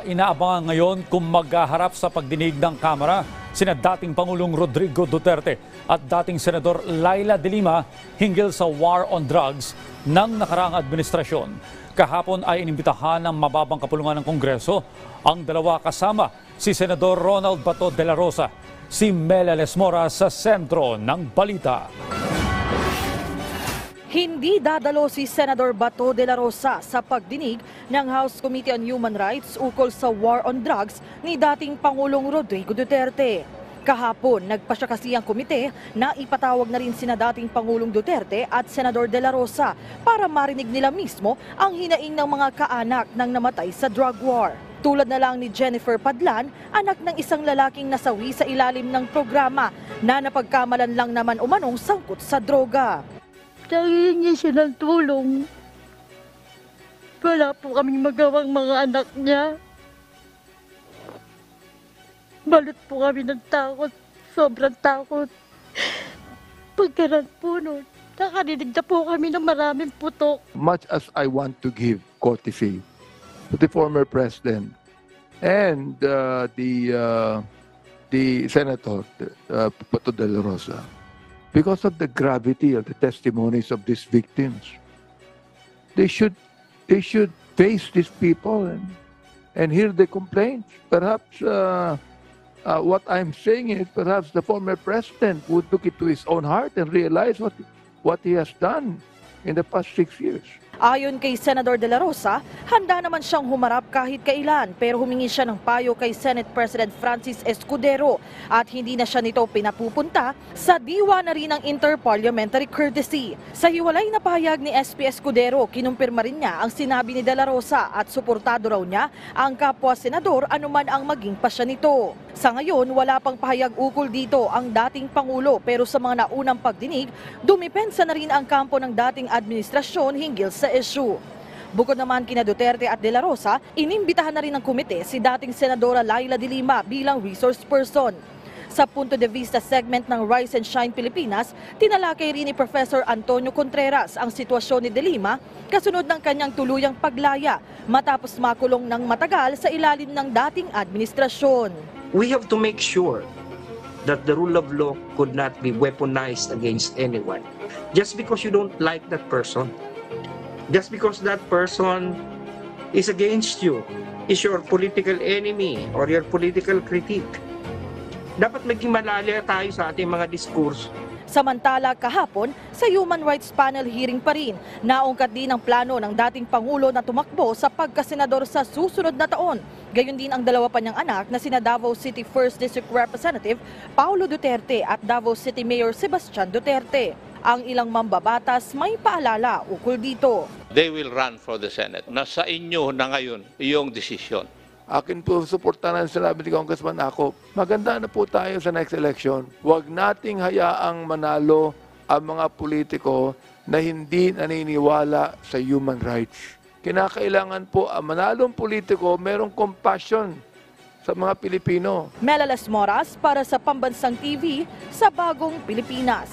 Inaabangan ngayon kung maghaharap sa pagdinig ng Kamara sina dating Pangulong Rodrigo Duterte at dating Senador Laila de Lima hinggil sa war on drugs ng nakaraang administrasyon. Kahapon ay inimbitahan ng mababang kapulungan ng Kongreso ang dalawa kasama si Senador Ronald Bato de la Rosa, si Mela Lesmora sa sentro ng balita. Hindi dadalo si Senador Bato de la Rosa sa pagdinig ng House Committee on Human Rights ukol sa war on drugs ni dating Pangulong Rodrigo Duterte. Kahapon, nagpasya kasi ang komite na ipatawag na rin sina dating Pangulong Duterte at Senador de la Rosa para marinig nila mismo ang hinaing ng mga kaanak ng namatay sa drug war. Tulad na lang ni Jennifer Padlan, anak ng isang lalaking nasawi sa ilalim ng programa na napagkamalan lang naman umanong sangkot sa droga. Hihingi siya ng tulong. Wala po kaming magawang mga anak niya. Balot po kami ng takot. Sobrang takot. Pagkaran po nun, nakarinig na po kami ng maraming putok. Much as I want to give courtesy to the former president and the Senator Bato de la Rosa, because of the gravity of the testimonies of these victims, they should face these people and hear the complaints. Perhaps what I'm saying is perhaps the former president would look into his own heart and realize what he has done in the past 6 years. Ayon kay Senador de la Rosa, handa naman siyang humarap kahit kailan pero humingi siya ng payo kay Senate President Francis Escudero at hindi na siya nito pinapupunta sa diwa na rin ng interparliamentary courtesy. Sa hiwalay na pahayag ni SP Escudero, kinumpirma rin niya ang sinabi ni de la Rosa at suportado raw niya ang kapwa senador anuman ang maging pasya nito. Sa ngayon, wala pang pahayag ukol dito ang dating Pangulo pero sa mga naunang pagdinig, dumipensa na rin ang kampo ng dating administrasyon hinggil sa issue. Bukod naman kina Duterte at de la Rosa, inimbitahan na rin ng komite si dating Senadora Laila de Lima bilang resource person. Sa Punto de Vista segment ng Rise and Shine Pilipinas, tinalakay rin ni Professor Antonio Contreras ang sitwasyon ni de Lima kasunod ng kanyang tuluyang paglaya matapos makulong ng matagal sa ilalim ng dating administrasyon. We have to make sure that the rule of law could not be weaponized against anyone. Just because you don't like that person, just because that person is against you, is your political enemy or your political critique. Dapat maging malaya tayo sa ating mga discourse. Samantala kahapon, sa Human Rights Panel hearing pa rin, naungkat din ang plano ng dating Pangulo na tumakbo sa pagkasenador sa susunod na taon. Gayon din ang dalawa pa niyang anak na sina Davao City 1st District Representative Paulo Duterte at Davao City Mayor Sebastian Duterte. Ang ilang mambabatas may paalala ukol dito. They will run for the Senate. Nasa inyo na ngayon iyong desisyon. Akin po suportahan ang sinabi ni Congressman Ako. Maganda na po tayo sa next election. Huwag nating hayaang manalo ang mga politiko na hindi naniniwala sa human rights. Kinakailangan po ang manalong politiko merong compassion sa mga Pilipino. Mela Lesmora para sa Pambansang TV sa Bagong Pilipinas.